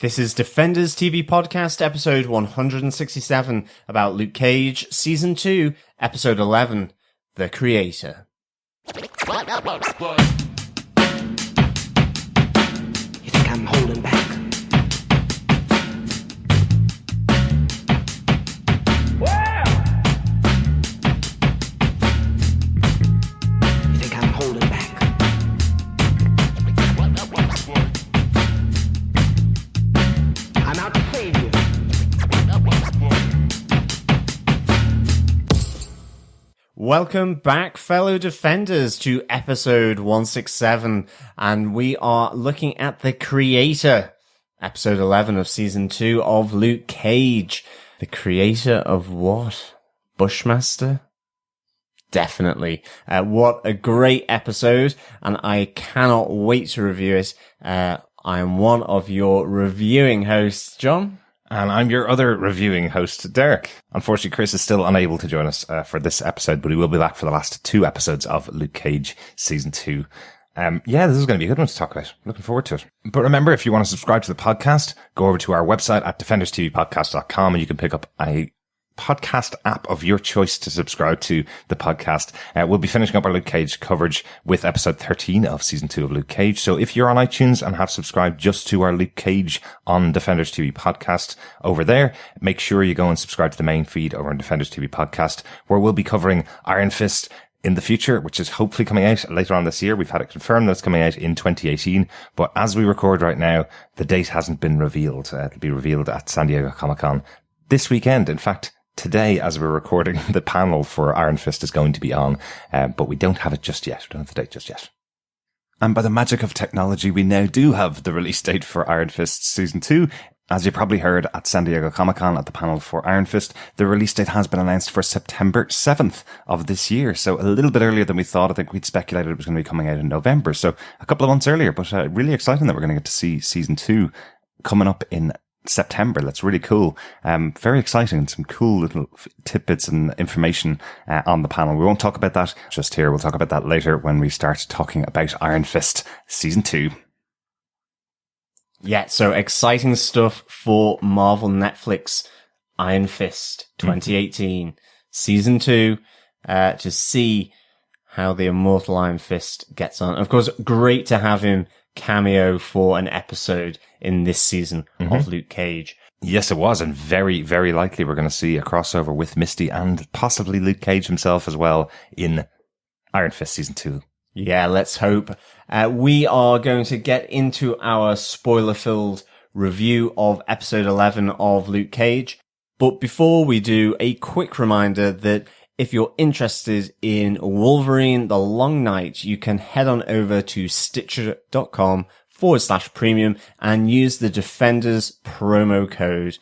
This is Defenders TV Podcast, episode 167, about Luke Cage, Season 2, episode 11, The Creator. You think I'm holding back? You think I'm holding back? I'm out to save you. Welcome back, fellow Defenders, to episode 167, and we are looking at The Creator, episode 11 of season 2 of Luke Cage. The creator of what? Bushmaster? Definitely. What a great episode, and I cannot wait to review it. I am one of your reviewing hosts, John. And I'm your other reviewing host, Derek. Unfortunately, Chris is still unable to join us for this episode, but he will be back for the last 2 episodes of Luke Cage Season 2. This is going to be a good one to talk about. Looking forward to it. But remember, if you want to subscribe to the podcast, go over to our website at defenderstvpodcast.com and you can pick up a podcast app of your choice to subscribe to the podcast. We'll be finishing up our Luke Cage coverage with episode 13 of season 2 of Luke Cage. So if you're on iTunes and have subscribed just to our Luke Cage on Defenders TV podcast over there, make sure you go and subscribe to the main feed over on Defenders TV podcast, where we'll be covering Iron Fist in the future, which is hopefully coming out later on this year. We've had it confirmed that it's coming out in 2018, but as we record right now, the date hasn't been revealed. It'll be revealed at San Diego Comic-Con this weekend. In fact, today, as we're recording, the panel for Iron Fist is going to be on, but we don't have it just yet. We don't have the date just yet. And by the magic of technology, we now do have the release date for Iron Fist Season 2. As you probably heard at San Diego Comic-Con at the panel for Iron Fist, the release date has been announced for September 7th of this year. So a little bit earlier than we thought. I think we'd speculated it was going to be coming out in November. So a couple of months earlier, but really exciting that we're going to get to see Season 2 coming up in September. That's really cool. Very exciting, and some cool little tidbits and information on the panel. We won't talk about that just here. We'll talk about that later when we start talking about Iron Fist Season 2. Yeah, so exciting stuff for Marvel Netflix. Iron Fist 2018 Season 2, to see how the immortal Iron Fist gets on. Of course, great to have him cameo for an episode in this season of Luke Cage. Yes, it was, and very, very likely we're going to see a crossover with Misty and possibly Luke Cage himself as well in Iron Fist Season 2. Yeah, let's hope. We are going to get into our spoiler-filled review of episode 11 of Luke Cage. But before we do, a quick reminder that if you're interested in Wolverine The Long Night, you can head on over to stitcher.com/premium and use the Defenders promo code.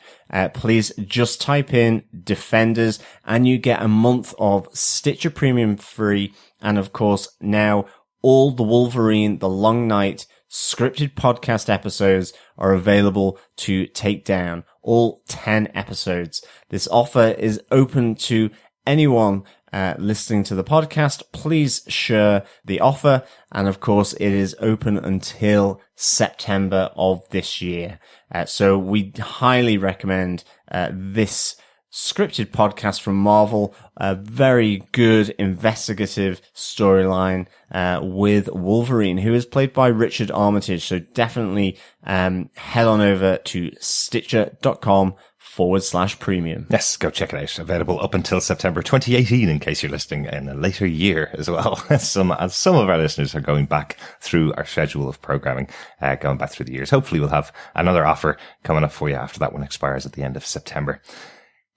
Please just type in Defenders and you get a month of Stitcher Premium free. And of course, now all the Wolverine The Long Night scripted podcast episodes are available to take down. All 10 episodes. This offer is open to anyone listening to the podcast. Please share the offer. And of course, it is open until September of this year. So we highly recommend this scripted podcast from Marvel. A very good investigative storyline with Wolverine, who is played by Richard Armitage. So definitely head on over to stitcher.com/premium. Yes, go check it out. Available up until September 2018, in case you're listening in a later year as well. As some of our listeners are going back through our schedule of programming, going back through the years. Hopefully we'll have another offer coming up for you after that one expires at the end of September.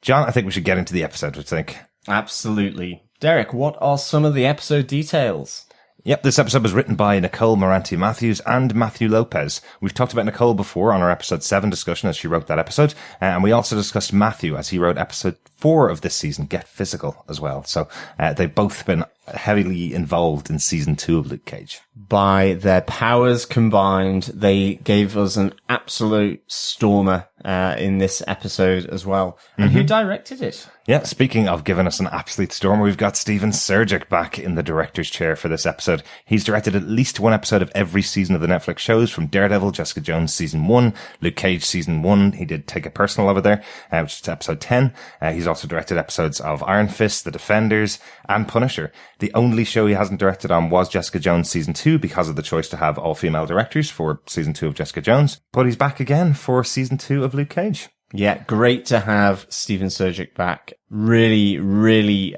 John, I think we should get into the episode, what do you think? Absolutely. Derek, what are some of the episode details? Yep, this episode was written by Nicole Moranti-Matthews and Matthew Lopez. We've talked about Nicole before on our episode 7 discussion as she wrote that episode, and we also discussed Matthew as he wrote episode 4 of this season get physical as well. So they've both been heavily involved in season 2 of Luke Cage. By their powers combined, they gave us an absolute stormer in this episode as well. And who directed it? Yeah, speaking of giving us an absolute storm, we've got Steven Surgic back in the director's chair for this episode. He's directed at least 1 episode of every season of the Netflix shows, from Daredevil, Jessica Jones season 1, Luke Cage season 1. He did Take It Personal over there, which is episode 10. He's also directed episodes of Iron Fist, The Defenders, and Punisher. The only show he hasn't directed on was Jessica Jones season 2 because of the choice to have all female directors for season 2 of Jessica Jones. But he's back again for season 2 of Luke Cage. Yeah, great to have Steven Surgic back. Really, really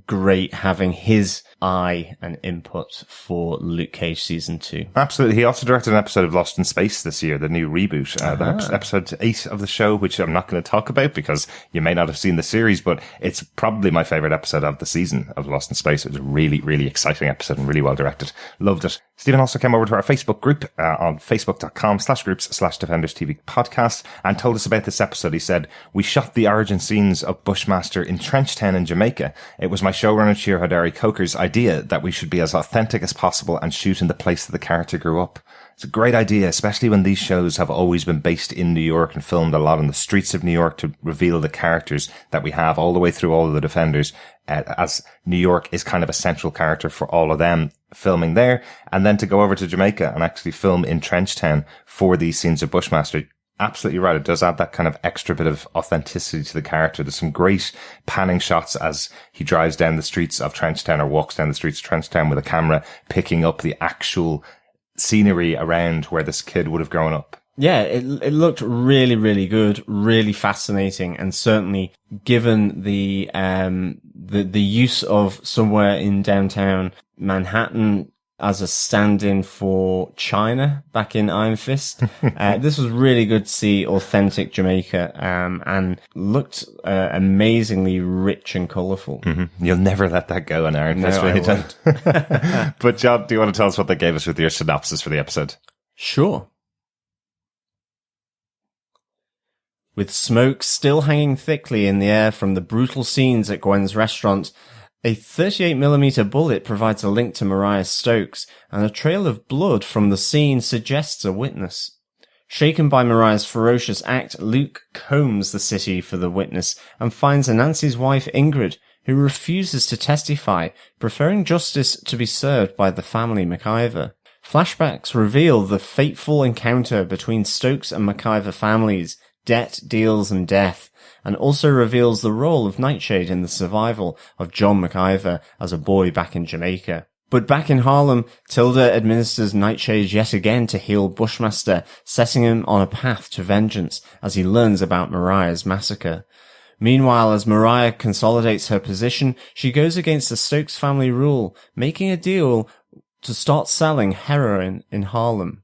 great having his eye and input for Luke Cage season 2. Absolutely. He also directed an episode of Lost in Space this year, the new reboot. Episode 8 of the show, which I'm not going to talk about because you may not have seen the series, but it's probably my favorite episode of the season of Lost in Space. It was a really, really exciting episode and really well directed. Loved it. Stephen also came over to our Facebook group on facebook.com/groups/Defenders TV podcast and told us about this episode. He said, "We shot the origin scenes of Bushmaster in Trenchtown in Jamaica. It was my showrunner Chir Hodari Coker's idea that we should be as authentic as possible and shoot in the place that the character grew up. It's a great idea, especially when these shows have always been based in New York and filmed a lot on the streets of New York to reveal the characters that we have all the way through all of the Defenders, as New York is kind of a central character for all of them, filming there, and then to go over to Jamaica and actually film in Trenchtown for these scenes of Bushmaster." Absolutely right. It does add that kind of extra bit of authenticity to the character. There's some great panning shots as he drives down the streets of Trenchtown or walks down the streets of Trenchtown with a camera, picking up the actual scenery around where this kid would have grown up. Yeah, it looked really, really good, really fascinating, and certainly given the use of somewhere in downtown Manhattan as a stand-in for China back in Iron Fist. This was really good to see authentic Jamaica, and looked amazingly rich and colourful. Mm-hmm. You'll never let that go in Iron Fist. No, I won't. But John, do you want to tell us what they gave us with your synopsis for the episode? Sure. With smoke still hanging thickly in the air from the brutal scenes at Gwen's restaurant, a 38mm bullet provides a link to Mariah Stokes, and a trail of blood from the scene suggests a witness. Shaken by Mariah's ferocious act, Luke combs the city for the witness and finds Anansi's wife Ingrid, who refuses to testify, preferring justice to be served by the family McIver. Flashbacks reveal the fateful encounter between Stokes and McIver families, debt, deals, and death, and also reveals the role of Nightshade in the survival of John McIver as a boy back in Jamaica. But back in Harlem, Tilda administers Nightshade yet again to heal Bushmaster, setting him on a path to vengeance as he learns about Mariah's massacre. Meanwhile, as Mariah consolidates her position, she goes against the Stokes family rule, making a deal to start selling heroin in Harlem.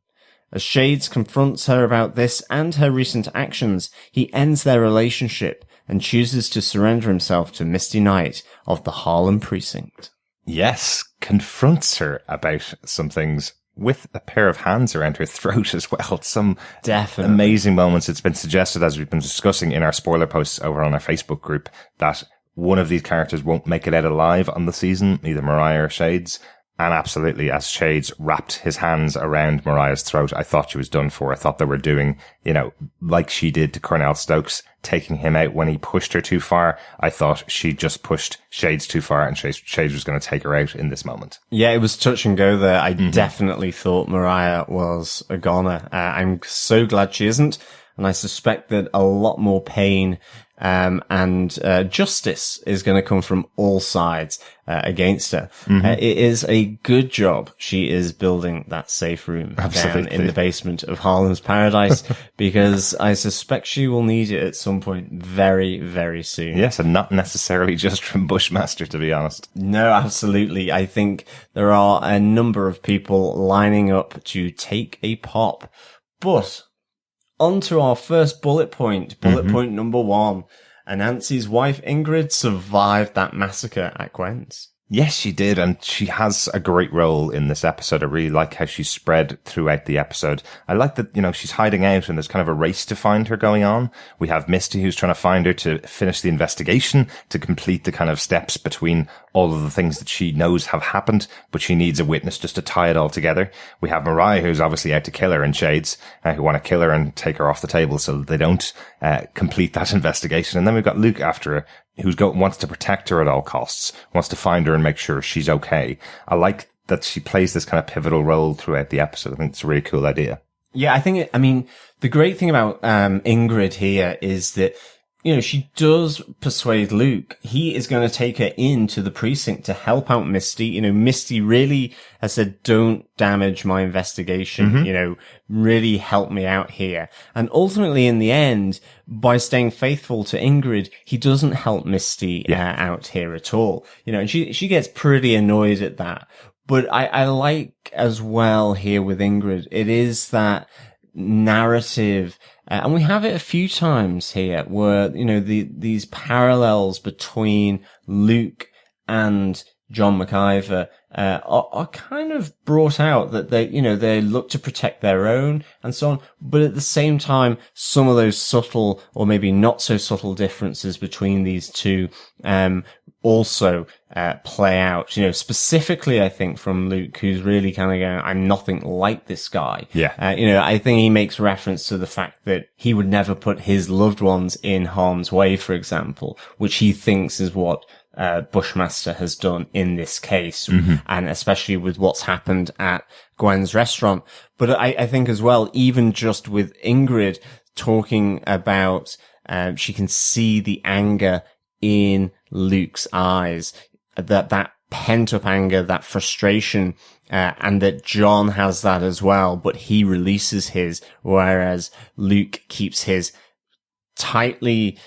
As Shades confronts her about this and her recent actions, he ends their relationship and chooses to surrender himself to Misty Knight of the Harlem precinct. Yes, confronts her about some things with a pair of hands around her throat as well. Some Definitely amazing moments. It's been suggested, as we've been discussing in our spoiler posts over on our Facebook group, that one of these characters won't make it out alive on the season, either Mariah or Shades. And absolutely, as Shades wrapped his hands around Mariah's throat, I thought she was done for. I thought they were doing, like she did to Cornell Stokes, taking him out when he pushed her too far. I thought she just pushed Shades too far and Shades was going to take her out in this moment. Yeah, it was touch and go there. I definitely thought Mariah was a goner. I'm so glad she isn't. And I suspect that a lot more pain and justice is going to come from all sides against her. It is a good job she is building that safe room down in the basement of Harlem's Paradise, because I suspect she will need it at some point very, very soon. Yes, and not necessarily just from Bushmaster, to be honest. No, absolutely. I think there are a number of people lining up to take a pop. But on to our first bullet point. Point number 1. Anansi's wife Ingrid survived that massacre at Gwen's. Yes, she did, and she has a great role in this episode. I really like how she's spread throughout the episode. I like that, she's hiding out and there's kind of a race to find her going on. We have Misty who's trying to find her to finish the investigation, to complete the kind of steps between all of the things that she knows have happened, but she needs a witness just to tie it all together. We have Mariah who's obviously out to kill her, and Shades who want to kill her and take her off the table so that they don't complete that investigation. And then we've got Luke after her, wants to protect her at all costs, wants to find her and make sure she's okay. I like that she plays this kind of pivotal role throughout the episode. I think it's a really cool idea. Yeah, the great thing about Ingrid here is that, she does persuade Luke. He is going to take her into the precinct to help out Misty. Misty really has said, don't damage my investigation, really help me out here. And ultimately, in the end, by staying faithful to Ingrid, he doesn't help Misty out here at all. And she gets pretty annoyed at that. But I like as well here with Ingrid, it is that narrative, and we have it a few times here where, these parallels between Luke and John McIver, are kind of brought out, that they look to protect their own and so on. But at the same time, some of those subtle or maybe not so subtle differences between these two, also play out, specifically, I think, from Luke, who's really kind of going, I'm nothing like this guy. Yeah. I think he makes reference to the fact that he would never put his loved ones in harm's way, for example, which he thinks is what Bushmaster has done in this case, and especially with what's happened at Gwen's restaurant. But I think as well, even just with Ingrid talking about, she can see the anger in Luke's eyes, that pent up anger, that frustration, and that John has that as well, but he releases his, whereas Luke keeps his tightly,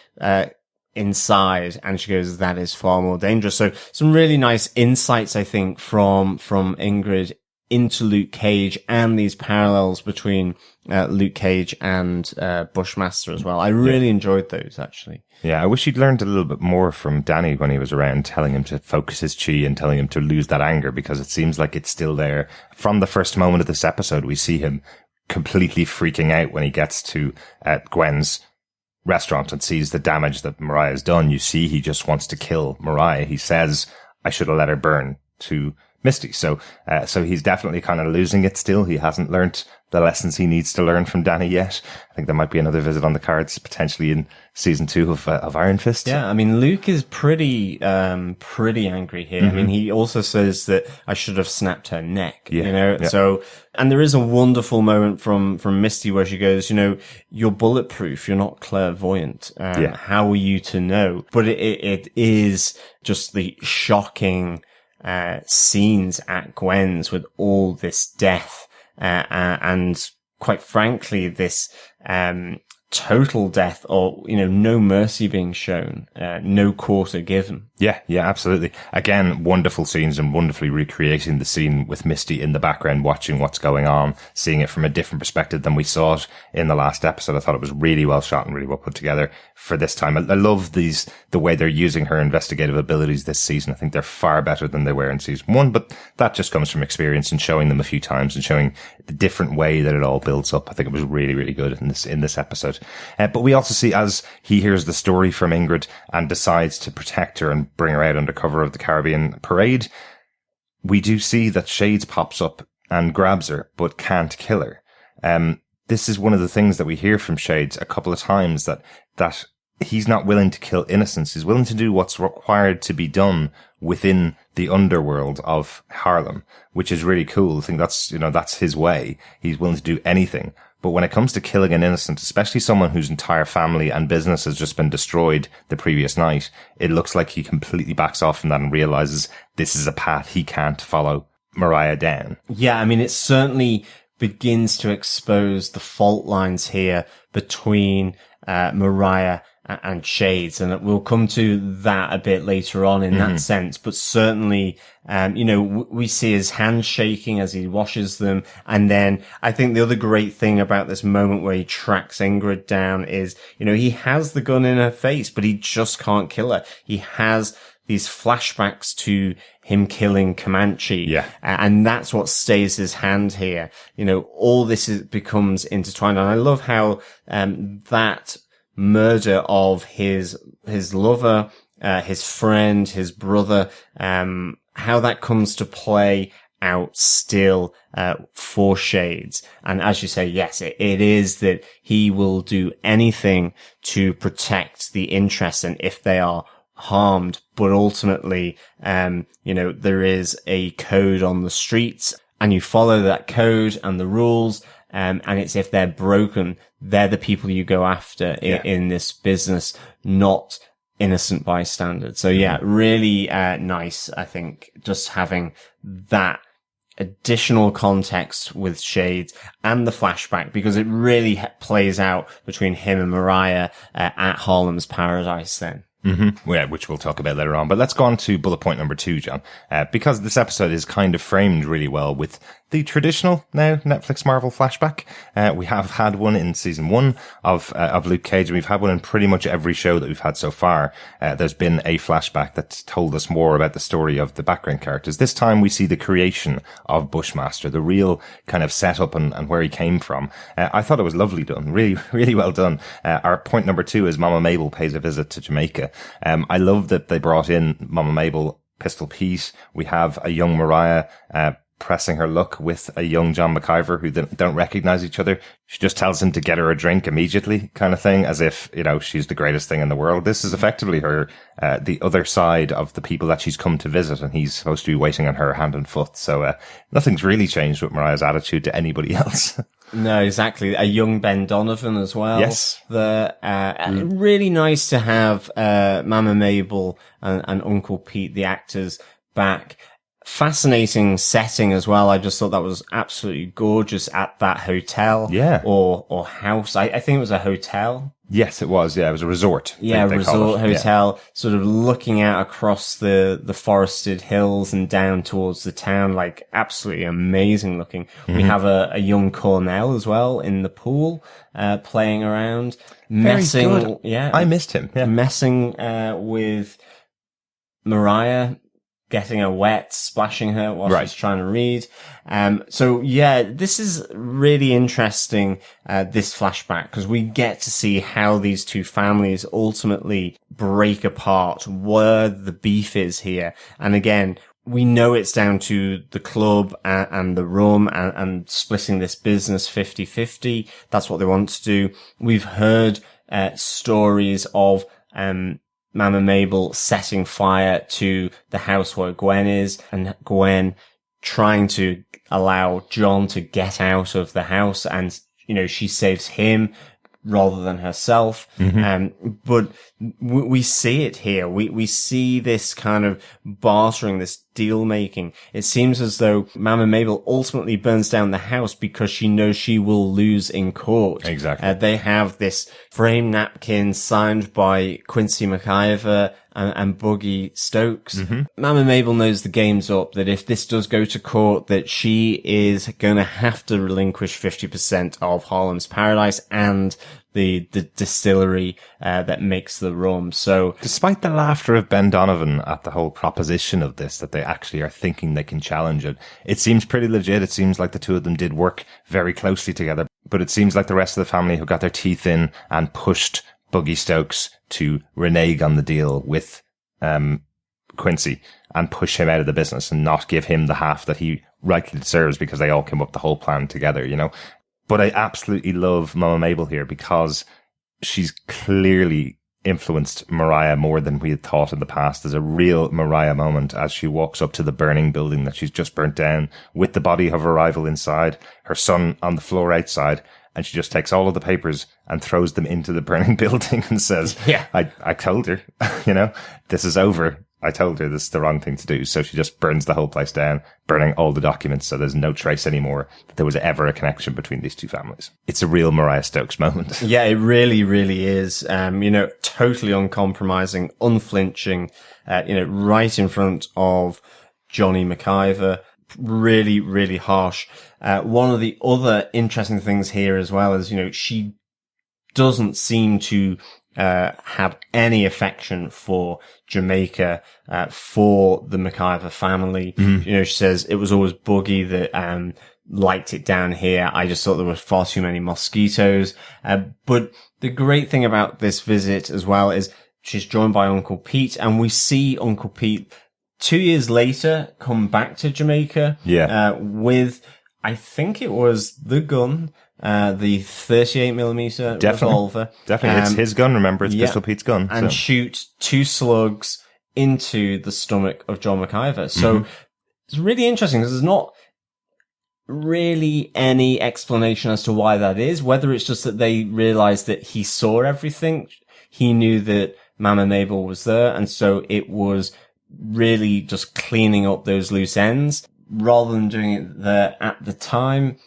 inside, and she goes, that is far more dangerous. So some really nice insights, I think, from Ingrid into Luke Cage, and these parallels between Luke Cage and Bushmaster as well. I really enjoyed those, actually. Yeah, I wish he'd learned a little bit more from Danny when he was around, telling him to focus his chi and telling him to lose that anger, because it seems like it's still there. From the first moment of this episode, we see him completely freaking out when he gets to Gwen's restaurant and sees the damage that Mariah's done. You see, he just wants to kill Mariah. He says, I should have let her burn, to Misty. So he's definitely kind of losing it still. He hasn't learnt the lessons he needs to learn from Danny yet. I think there might be another visit on the cards potentially in season 2 of Iron Fist. Yeah, Luke is pretty angry here. He also says that I should have snapped her neck, So, and there is a wonderful moment from Misty where she goes, you're bulletproof, you're not clairvoyant. How are you to know? But it is just the shocking scenes at Gwen's with all this death, and quite frankly, this, total death, or, no mercy being shown, no quarter given. Yeah, absolutely. Again, wonderful scenes, and wonderfully recreating the scene with Misty in the background, watching what's going on, seeing it from a different perspective than we saw it in the last episode. I thought it was really well shot and really well put together for this time. I love the way they're using her investigative abilities this season. I think they're far better than they were in season 1, but that just comes from experience and showing them a few times and showing the different way that it all builds up. I think it was really, really good in this episode. But we also see, as he hears the story from Ingrid and decides to protect her and bring her out under cover of the Caribbean parade, we do see that Shades pops up and grabs her, but can't kill her. This is one of the things that we hear from Shades a couple of times, that he's not willing to kill innocents. He's willing to do what's required to be done within the underworld of Harlem, which is really cool. I think that's his way. He's willing to do anything. But when it comes to killing an innocent, especially someone whose entire family and business has just been destroyed the previous night, it looks like he completely backs off from that and realizes this is a path he can't follow Mariah down. Yeah, it certainly begins to expose the fault lines here between Mariah and Shades, and we'll come to that a bit later on in that sense. But certainly, we see his hands shaking as he washes them. And then I think the other great thing about this moment where he tracks Ingrid down is, he has the gun in her face, but he just can't kill her. He has these flashbacks to him killing Comanche. Yeah. And that's what stays his hand here. You know, all this becomes intertwined. And I love how, that murder of his lover, his friend, his brother, how that comes to play out still, for Shades. And as you say, yes, it is that he will do anything to protect the interests and if they are harmed, but ultimately, there is a code on the streets and you follow that code and the rules. And it's if they're broken, they're the people you go after in this business, not innocent bystanders. So yeah, really, nice. I think just having that additional context with Shades and the flashback, because it really plays out between him and Mariah at Harlem's Paradise then. Mm-hmm. Yeah, which we'll talk about later on. But let's go on to bullet point number 2, John, because this episode is kind of framed really well with the traditional now Netflix Marvel flashback. We have had one in season 1 of Luke Cage, and we've had one in pretty much every show that we've had so far. There's been a flashback that's told us more about the story of the background characters. This time we see the creation of Bushmaster, the real kind of setup and where he came from. I thought it was lovely done. Really, really well done. Our point number 2 is Mama Mabel pays a visit to Jamaica. I love that they brought in Mama Mabel, Pistol Pete. We have a young Mariah, pressing her luck with a young John McIver who don't recognize each other. She just tells him to get her a drink immediately, kind of thing, as if, she's the greatest thing in the world. This is effectively her, the other side of the people that she's come to visit, and he's supposed to be waiting on her hand and foot. So, nothing's really changed with Mariah's attitude to anybody else. No, exactly. A young Ben Donovan as well. Yes. Really nice to have, Mama Mabel and Uncle Pete, the actors, back. Fascinating setting as well. I just thought that was absolutely gorgeous at that hotel. Yeah. Or house. I think it was a hotel. Yes, it was. Yeah, it was a resort. Yeah, resort hotel, sort of looking out across the forested hills and down towards the town, like absolutely amazing looking. Mm-hmm. We have a young Cornell as well in the pool, playing around, messing. Very good. Yeah. I missed him. Yeah. Messing, with Mariah, getting her wet, splashing her while she's trying to read. So yeah, this is really interesting, this flashback, because we get to see how these two families ultimately break apart, where the beef is here. And again, we know it's down to the club and the rum and splitting this business 50-50. That's what they want to do. We've heard, stories of, Mama Mabel setting fire to the house where Gwen is, and Gwen trying to allow John to get out of the house, and, she saves him rather than herself. Mm-hmm. But we see it here. We see this kind of bartering, this deal making. It seems as though Mama Mabel ultimately burns down the house because she knows she will lose in court. Exactly. They have this framed napkin signed by Quincy McIver and Boogie Stokes. Mm-hmm. Mama Mabel knows the game's up, that if this does go to court, that she is going to have to relinquish 50% of Harlem's Paradise and the distillery that makes the rum. So despite the laughter of Ben Donovan at the whole proposition of this, that they actually are thinking they can challenge it, it seems pretty legit. It seems like the two of them did work very closely together, but it seems like the rest of the family have got their teeth in and pushed Boogie Stokes to renege on the deal with Quincy and push him out of the business and not give him the half that he rightly deserves, because they all came up with the whole plan together, But I absolutely love Mama Mabel here, because she's clearly influenced Mariah more than we had thought in the past. There's a real Mariah moment as she walks up to the burning building that she's just burnt down, with the body of her rival inside, her son on the floor outside, and she just takes all of the papers and throws them into the burning building and says, yeah, I told her, this is over. I told her this is the wrong thing to do. So she just burns the whole place down, burning all the documents, so there's no trace anymore that there was ever a connection between these two families. It's a real Mariah Stokes moment. Yeah, it really, really is. Totally uncompromising, unflinching, right in front of Johnny McIver. Really, really harsh. One of the other interesting things here as well is, she doesn't seem to have any affection for Jamaica, for the McIver family. You know, she says it was always Boogie that, liked it down here. I just thought there were far too many mosquitoes. But the great thing about this visit as well is she's joined by Uncle Pete, and we see Uncle Pete 2 years later come back to Jamaica. With, I think it was the gun, the 38mm revolver. Definitely. It's his gun. Remember, it's Pistol Pete's gun. And shoot 2 slugs into the stomach of John McIver. So it's really interesting because there's not really any explanation as to why that is, whether it's just that they realized that he saw everything. He knew that Mama Mabel was there, and so it was really just cleaning up those loose ends rather than doing it there at the time.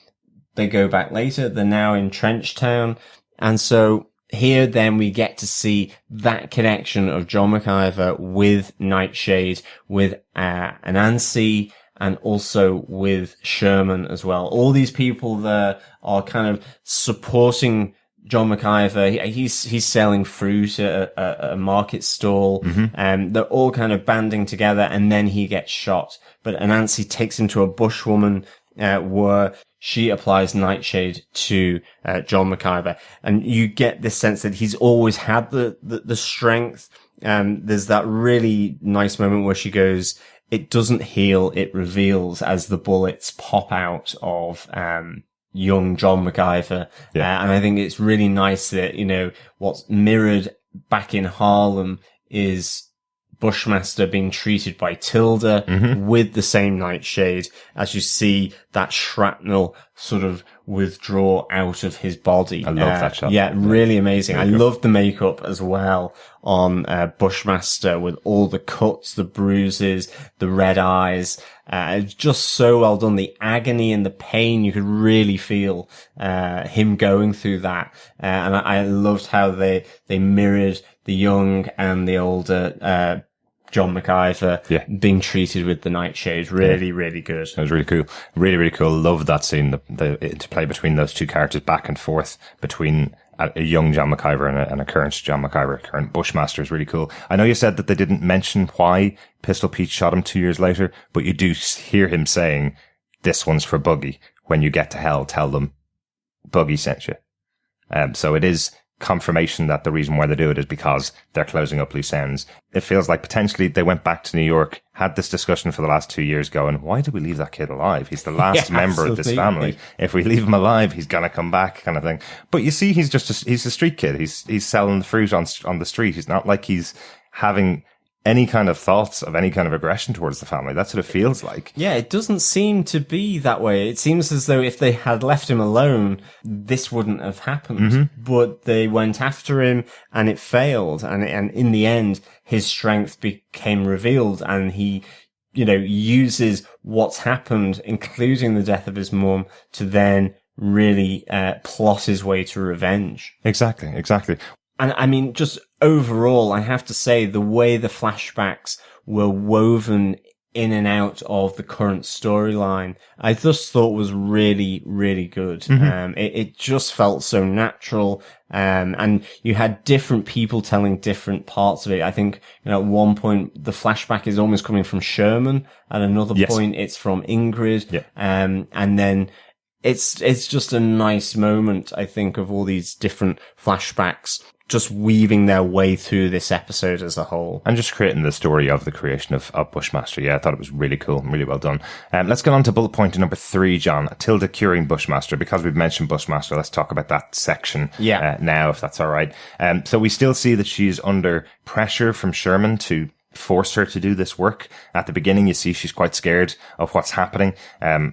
They go back later. They're now in Trenchtown. And so here then we get to see that connection of John McIver with Nightshade, with Anansi, and also with Sherman as well. All these people there are kind of supporting John McIver. He's selling fruit at a market stall. And they're all kind of banding together, and then he gets shot. But Anansi takes him to a bushwoman, where she applies Nightshade to John McIver. And you get this sense that he's always had the strength. There's that really nice moment where she goes, "It doesn't heal, it reveals," as the bullets pop out of young John McIver. And I think it's really nice that, you know, what's mirrored back in Harlem is Bushmaster being treated by Tilda with the same Nightshade, as you see that shrapnel sort of withdraw out of his body. I love that shot. Yeah, really amazing. I love the makeup as well on Bushmaster, with all the cuts, the bruises, the red eyes. It's just so well done. The agony and the pain, you could really feel him going through that. And I loved how they mirrored the young and the older John McIver being treated with the Nightshade. Really, really good. It was really cool. Really, really cool. Loved that scene, the interplay between those two characters, back and forth between a young John McIver and a current John McIver, current Bushmaster, is really cool. I know you said that they didn't mention why Pistol Pete shot him 2 years later, but you do hear him saying, "This one's for Boogie. When you get to hell, tell them Boogie sent you." So it is confirmation that the reason why they do it is because they're closing up loose ends. It feels like potentially they went back to New York, had this discussion for the last 2 years going, why did we leave that kid alive? He's the last member of this family. If we leave him alive, he's going to come back, kind of thing. But you see, he's a street kid. He's selling the fruit on the street. He's not like he's having any kind of thoughts of any kind of aggression towards the family. That's what it feels like. Yeah, it doesn't seem to be that way. It seems as though if they had left him alone, this wouldn't have happened. But they went after him and it failed. And in the end, his strength became revealed, and he, you know, uses what's happened, including the death of his mum, to then really plot his way to revenge. Exactly. And I mean, just overall, I have to say the way the flashbacks were woven in and out of the current storyline, I just thought was really, really good. It just felt so natural. And you had different people telling different parts of it. I think, you know, at one point, the flashback is almost coming from Sherman. At another point, it's from Ingrid. And then it's just a nice moment, I think, of all these different flashbacks just weaving their way through this episode as a whole. And just creating the story of the creation of Bushmaster. Yeah, I thought it was really cool, really well done. Let's get on to bullet point number 3, John. Tilda curing Bushmaster. Because we've mentioned Bushmaster, let's talk about that section now, if that's all right. So we still see that she's under pressure from Sherman to force her to do this work. At the beginning, you see she's quite scared of what's happening,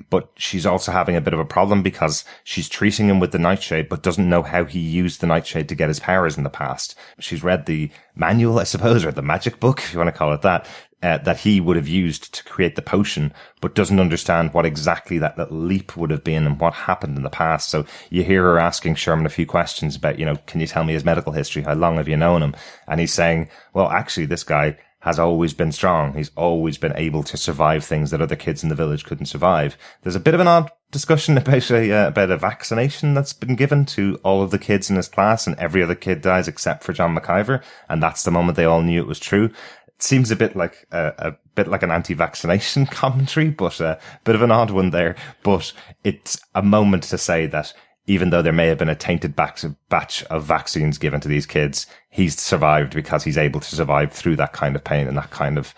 but she's also having a bit of a problem because she's treating him with the Nightshade, but doesn't know how he used the Nightshade to get his powers in the past. She's read the manual, I suppose, or the magic book, if you want to call it that, that he would have used to create the potion, but doesn't understand what exactly that little leap would have been and what happened in the past. So you hear her asking Sherman a few questions about, you know, can you tell me his medical history? How long have you known him? And he's saying, well, actually, this guy has always been strong. He's always been able to survive things that other kids in the village couldn't survive. There's a bit of an odd discussion about a vaccination that's been given to all of the kids in his class, and every other kid dies except for John McIver, and that's the moment they all knew it was true. It seems a bit like an anti-vaccination commentary, but a bit of an odd one there. But it's a moment to say that even though there may have been a tainted batch of vaccines given to these kids, he's survived because he's able to survive through that kind of pain and that kind of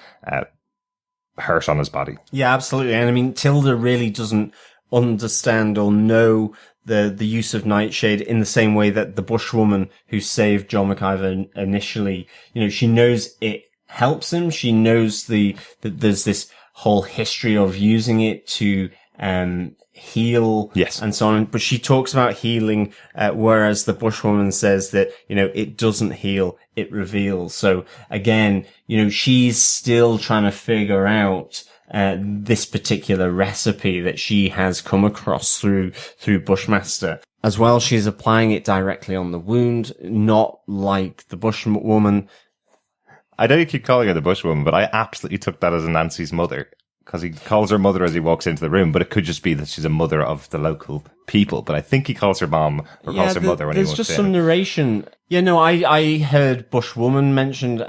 hurt on his body. Yeah, absolutely. And I mean, Tilda really doesn't understand or know the use of nightshade in the same way that the bushwoman who saved John McIver initially, she knows it helps him. She knows that there's this whole history of using it to heal, yes, and so on. But she talks about healing, whereas the bushwoman says that, it doesn't heal, it reveals. So again, she's still trying to figure out this particular recipe that she has come across through Bushmaster. As well, she's applying it directly on the wound, not like the bushwoman. I know you keep calling her the bushwoman, but I absolutely took that as Nancy's mother, because he calls her mother as he walks into the room, but it could just be that she's a mother of the local people. But I think he calls her mom or calls her mother when he walks in. There's just some narration. Yeah, no, I heard bushwoman mentioned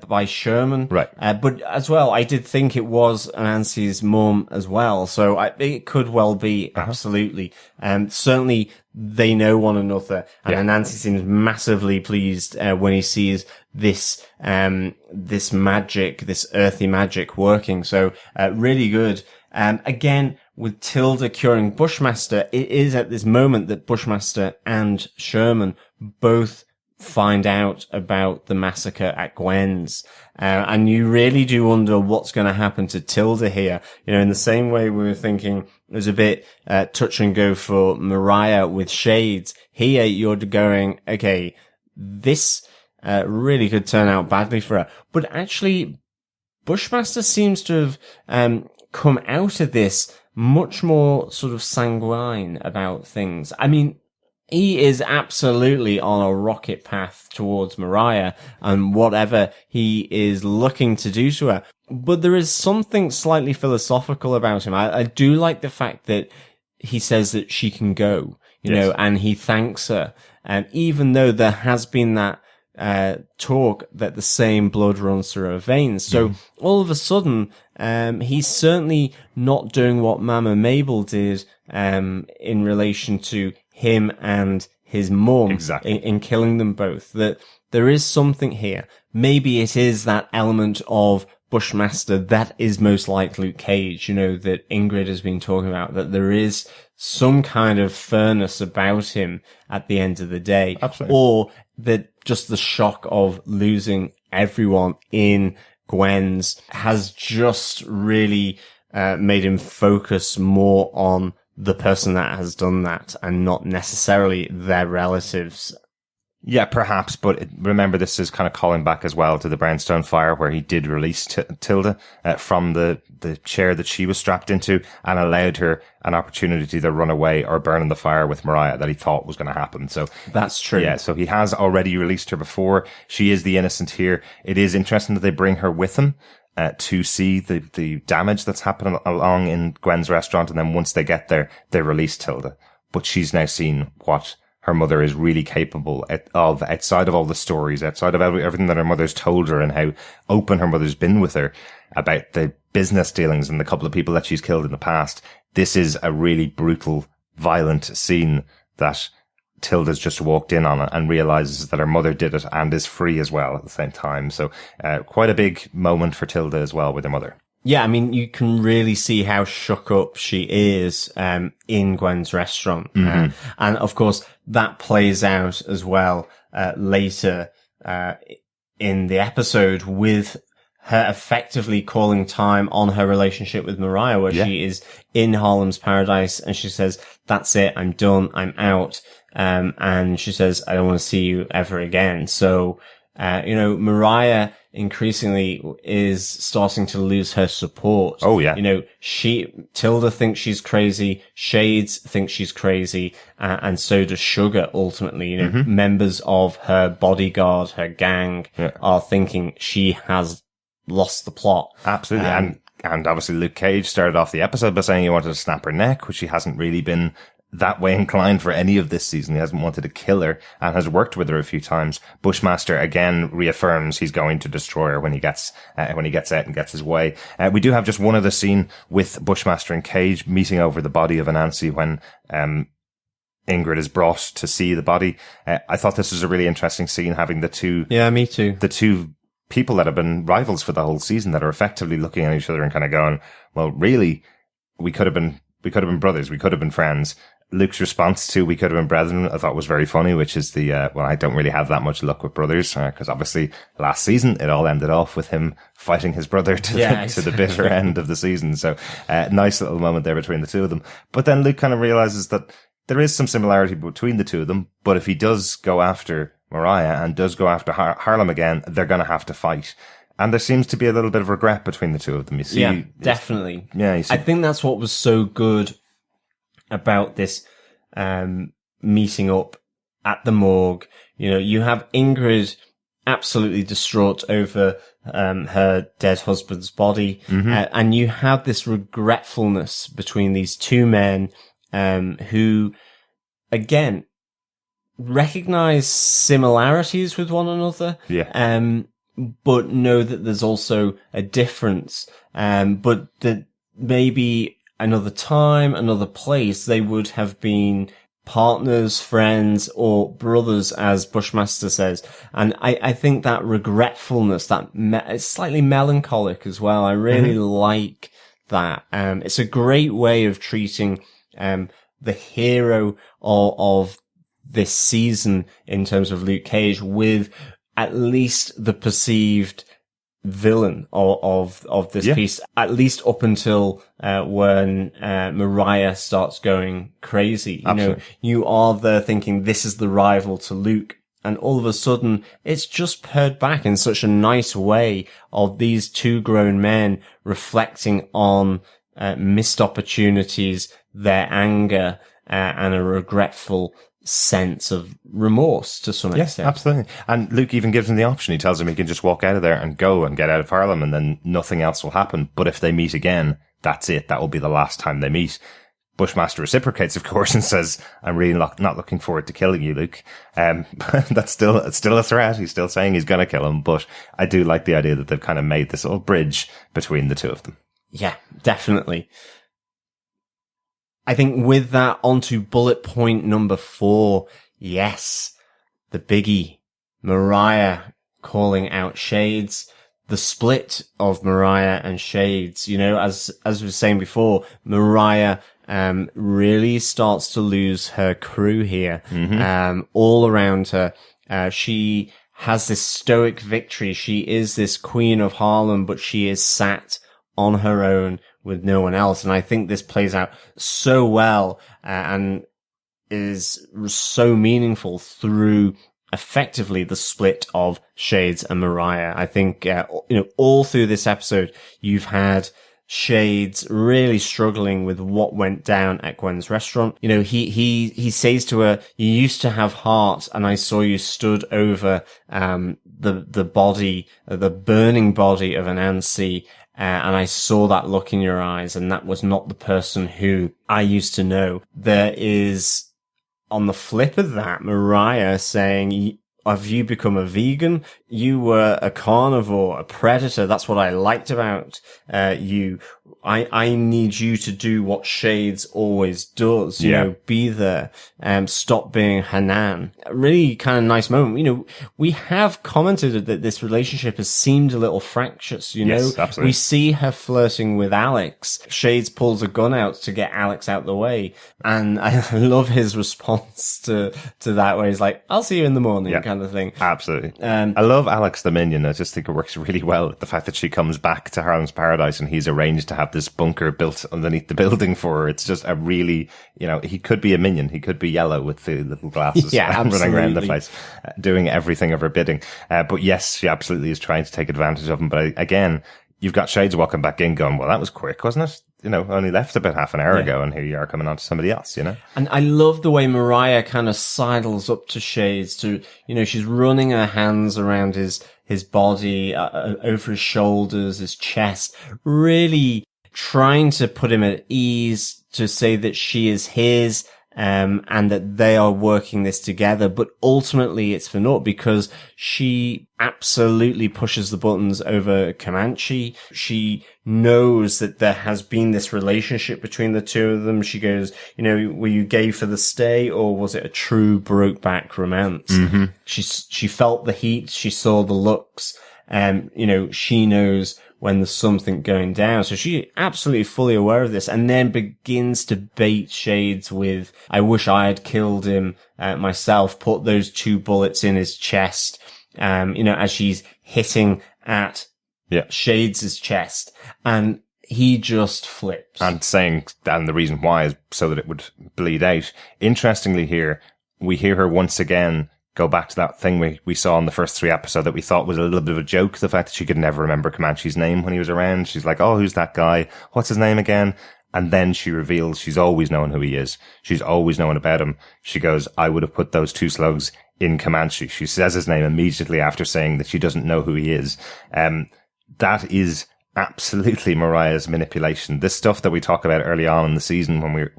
by Sherman. Right. But as well, I did think it was Nancy's mum as well. So it could well be, absolutely. Certainly they know one another. And Nancy seems massively pleased when he sees this magic, this earthy magic working. So really good. Again, with Tilda curing Bushmaster, it is at this moment that Bushmaster and Sherman both find out about the massacre at Gwen's. And you really do wonder what's going to happen to Tilda here. In the same way we were thinking it was a bit touch and go for Mariah with Shades. Here you're going, okay, this really could turn out badly for her. But actually, Bushmaster seems to have come out of this much more sort of sanguine about things. I mean, he is absolutely on a rocket path towards Mariah and whatever he is looking to do to her. But there is something slightly philosophical about him. I do like the fact that he says that she can go, and he thanks her. And even though there has been that talk that the same blood runs through her veins. So all of a sudden, he's certainly not doing what Mama Mabel did, in relation to him and his mum. Exactly. In killing them both. That there is something here. Maybe it is that element of Bushmaster that is most like Luke Cage, that Ingrid has been talking about, that there is some kind of furnace about him at the end of the day. Absolutely. Or that just the shock of losing everyone in Gwen's has just really made him focus more on the person that has done that and not necessarily their relatives. Yeah, perhaps, but remember this is kind of calling back as well to the Brownstone fire, where he did release Tilda from the chair that she was strapped into and allowed her an opportunity to either run away or burn in the fire with Mariah that he thought was going to happen. So that's true. Yeah, so he has already released her before. She is the innocent here. It is interesting that they bring her with him to see the damage that's happening along in Gwen's restaurant, and then once they get there, they release Tilda. But she's now seen what her mother is really capable of, outside of all the stories, outside of everything that her mother's told her and how open her mother's been with her about the business dealings and the couple of people that she's killed in the past. This is a really brutal, violent scene that Tilda's just walked in on and realizes that her mother did it and is free as well at the same time. So quite a big moment for Tilda as well with her mother. Yeah, I mean, you can really see how shook up she is in Gwen's restaurant. And of course, that plays out as well later in the episode with her effectively calling time on her relationship with Mariah, where she is in Harlem's Paradise and she says, that's it, I'm done, I'm out. And she says, I don't want to see you ever again. So, Mariah increasingly is starting to lose her support. Oh, yeah. Tilda thinks she's crazy. Shades thinks she's crazy. And so does Sugar, ultimately. Members of her bodyguard, her gang, are thinking she has lost the plot. Absolutely. And And obviously Luke Cage started off the episode by saying he wanted to snap her neck, which he hasn't really been that way inclined for any of this season. He hasn't wanted to kill her and has worked with her a few times. Bushmaster again reaffirms he's going to destroy her when he gets out and gets his way. We do have just one other scene with Bushmaster and Cage meeting over the body of Anansi when, Ingrid is brought to see the body. I thought this was a really interesting scene, having the two. Yeah, me too. The two people that have been rivals for the whole season that are effectively looking at each other and kind of going, well, really, we could have been brothers. We could have been friends. Luke's response to "we could have been brethren" I thought was very funny, which is well, I don't really have that much luck with brothers, because obviously last season it all ended off with him fighting his brother to the bitter end of the season. So, nice little moment there between the two of them. But then Luke kind of realizes that there is some similarity between the two of them, but if he does go after Mariah and does go after Harlem again, they're going to have to fight. And there seems to be a little bit of regret between the two of them. You see, yeah, definitely. Yeah, you see. I think that's what was so good about this meeting up at the morgue. You know, you have Ingrid absolutely distraught over her dead husband's body, and you have this regretfulness between these two men who, again, recognize similarities with one another, but know that there's also a difference, but that maybe another time, another place, they would have been partners, friends, or brothers, as Bushmaster says. And I think that regretfulness, it's slightly melancholic as well. I really like that. It's a great way of treating the hero of this season in terms of Luke Cage, with at least the perceived villain of this piece, at least up until when Mariah starts going crazy. You know, you are there thinking this is the rival to Luke, and all of a sudden it's just pared back in such a nice way of these two grown men reflecting on missed opportunities, their anger, and a regretful sense of remorse to some extent. Yes, absolutely. And Luke even gives him the option. He tells him he can just walk out of there and go and get out of Harlem, and then nothing else will happen. But if they meet again, that's it. That will be the last time they meet. Bushmaster reciprocates, of course, and says, "I'm really not looking forward to killing you, Luke." That's still a threat. He's still saying he's going to kill him. But I do like the idea that they've kind of made this little bridge between the two of them. Yeah, definitely. I think with that, onto bullet point number 4. Yes, the biggie. Mariah calling out Shades. The split of Mariah and Shades. You know, as we were saying before, Mariah really starts to lose her crew here. All around her. She has this stoic victory. She is this queen of Harlem, but she is sat on her own with no one else. And I think this plays out so well, and is so meaningful through effectively the split of Shades and Mariah. I think, all through this episode, you've had Shades really struggling with what went down at Gwen's restaurant. You know, he says to her, "You used to have heart, and I saw you stood over, the body, the burning body of Anansi, and I saw that look in your eyes, and that was not the person who I used to know." There is, on the flip of that, Mariah saying, "Have you become a vegan? You were a carnivore, a predator. That's what I liked about you. I need you to do what Shades always does. You know, be there. Stop being Hanan." A really kind of nice moment. You know, we have commented that this relationship has seemed a little fractious. You know, absolutely. We see her flirting with Alex. Shades pulls a gun out to get Alex out the way, and I love his response to that, where he's like, "I'll see you in the morning," kind of thing. Absolutely. I love Alex the Minion. I just think it works really well. The fact that she comes back to Harlem's Paradise and he's arranged to have this bunker built underneath the building for her. It's just a really, he could be a minion. He could be yellow with the little glasses running around the place, doing everything of her bidding. But yes, she absolutely is trying to take advantage of him. But again, you've got Shades walking back in going, "Well, that was quick, wasn't it?" only left about half an hour ago, and here you are coming on to somebody else, And I love the way Mariah kind of sidles up to Shades to, she's running her hands around his body, over his shoulders, his chest, really trying to put him at ease, to say that she is his, and that they are working this together. But ultimately it's for naught, because she absolutely pushes the buttons over Comanche. She knows that there has been this relationship between the two of them. She goes, were you gay for the stay, or was it a true broke-back romance? Mm-hmm. She felt the heat. She saw the looks. She knows when there's something going down. So she's absolutely fully aware of this, and then begins to bait Shades with, I wish I had killed him myself, put those 2 bullets in his chest, as she's hitting at Shades' chest. And he just flips. And the reason why is so that it would bleed out. Interestingly here, we hear her once again go back to that thing we saw in the first 3 episodes that we thought was a little bit of a joke. The fact that she could never remember Comanche's name when he was around. She's like, oh, who's that guy? What's his name again? And then she reveals she's always known who he is. She's always known about him. She goes, I would have put those 2 slugs in Comanche. She says his name immediately after saying that she doesn't know who he is. That is absolutely Mariah's manipulation. This stuff that we talk about early on in the season, when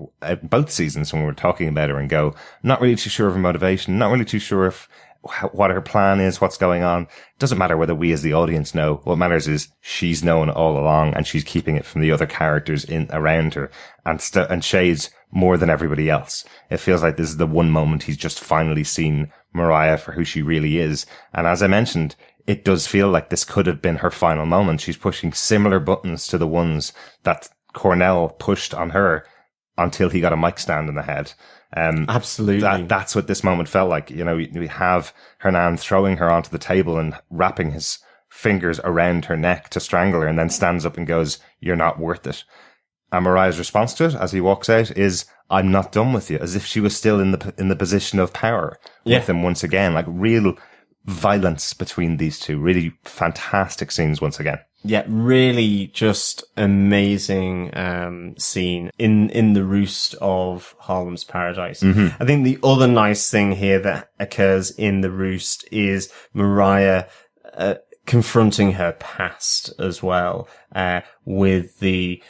both seasons, when we were talking about her and go, not really too sure of her motivation, not really too sure of what her plan is, what's going on. Doesn't matter whether we as the audience know. What matters is she's known all along, and she's keeping it from the other characters around her, and Shades more than everybody else. It feels like this is the one moment he's just finally seen Mariah for who she really is. And as I mentioned, it does feel like this could have been her final moment. She's pushing similar buttons to the ones that Cornell pushed on her until he got a mic stand in the head. Absolutely. That's what this moment felt like. We have Hernan throwing her onto the table and wrapping his fingers around her neck to strangle her, and then stands up and goes, you're not worth it. And Mariah's response to it as he walks out is, I'm not done with you, as if she was still in the position of power with him once again. Like real violence between these two. Really fantastic scenes once again. Yeah, really just amazing scene in the roost of Harlem's Paradise. Mm-hmm. I think the other nice thing here that occurs in the roost is Mariah confronting her past as well, with the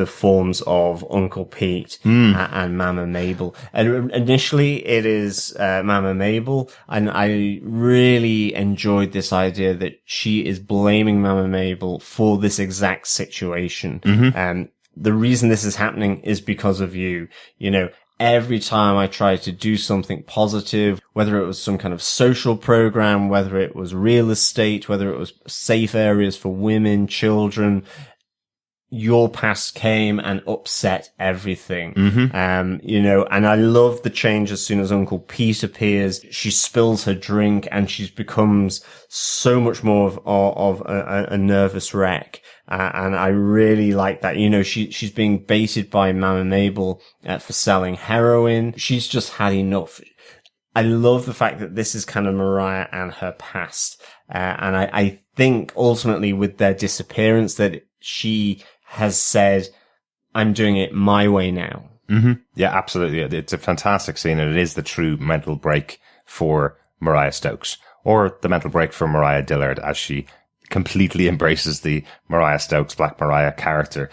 forms of Uncle Pete and Mama Mabel. And initially it is Mama Mabel, and I really enjoyed this idea that she is blaming Mama Mabel for this exact situation. And the reason this is happening is because of you. Every time I tried to do something positive, whether it was some kind of social program, whether it was real estate, whether it was safe areas for women, children, your past came and upset everything. And I love the change as soon as Uncle Pete appears. She spills her drink and she becomes so much more of a nervous wreck. And I really like that. She's being baited by Mama Mabel for selling heroin. She's just had enough. I love the fact that this is kind of Mariah and her past. And I think ultimately with their disappearance that she has said, I'm doing it my way now. Yeah, absolutely. It's a fantastic scene, and it is the true mental break for Mariah Stokes, or the mental break for Mariah Dillard, as she completely embraces the Mariah Stokes, Black Mariah character.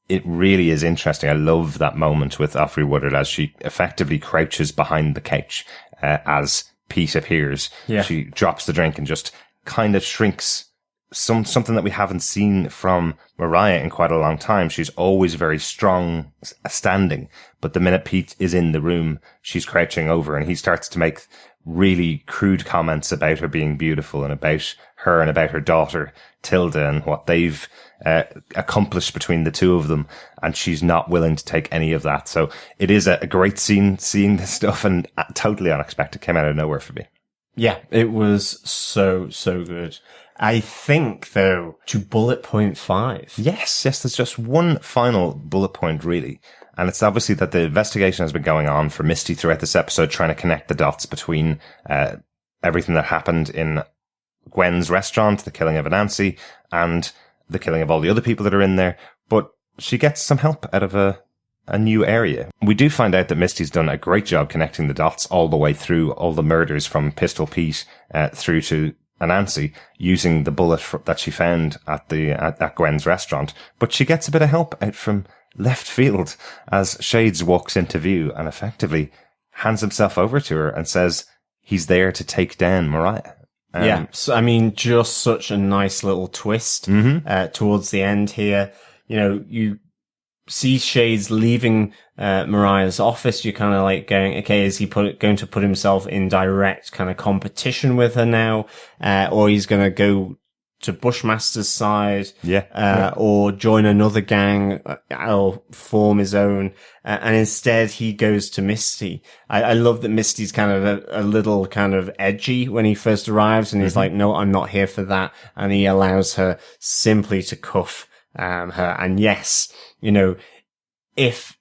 It really is interesting. I love that moment with Offrey Woodard as she effectively crouches behind the couch as Pete appears. Yeah. She drops the drink and just kind of shrinks. Something that we haven't seen from Mariah in quite a long time. She's always very strong standing, but the minute Pete is in the room, she's crouching over, and he starts to make really crude comments about her being beautiful and about her and about her daughter Tilda and what they've accomplished between the two of them, and she's not willing to take any of that. So it is a great scene seeing this stuff, and totally unexpected. Came out of nowhere for me. Yeah, it was so good. I think, though, to bullet point 5. Yes, there's just one final bullet point, really. And it's obviously that the investigation has been going on for Misty throughout this episode, trying to connect the dots between everything that happened in Gwen's restaurant, the killing of Anansi, and the killing of all the other people that are in there. But she gets some help out of a new area. We do find out that Misty's done a great job connecting the dots all the way through all the murders from Pistol Pete through to Anansi, using the bullet that she found at Gwen's restaurant. But she gets a bit of help out from left field as Shades walks into view and effectively hands himself over to her and says he's there to take down Mariah. Yeah, so, I mean, just such a nice little twist towards the end here. You know, you see Shades leaving Mariah's office. You're kind of like going, okay, is he going to put himself in direct kind of competition with her now, or he's going to go to Bushmaster's side, or join another gang, or form his own, and instead he goes to Misty. I love that Misty's kind of a little kind of edgy when he first arrives, and he's like, no, I'm not here for that, and he allows her simply to cuff her. And yes, you know, if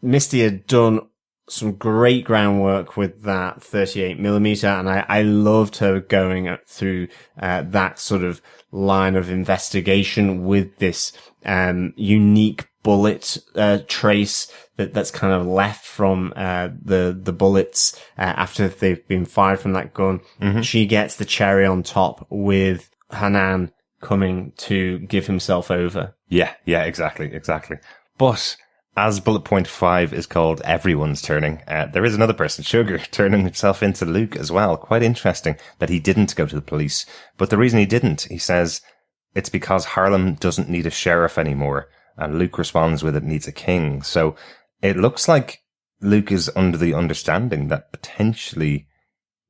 Misty had done some great groundwork with that 38mm, and I loved her going through that sort of line of investigation with this unique bullet trace that's kind of left from the bullets after they've been fired from that gun. She gets the cherry on top with Hanan coming to give himself over. Yeah, exactly. But as bullet point 5 is called everyone's turning, there is another person, Sugar, turning himself into Luke as well. Quite interesting that he didn't go to the police. But the reason he didn't, he says, it's because Harlem doesn't need a sheriff anymore. And Luke responds with, it needs a king. So it looks like Luke is under the understanding that potentially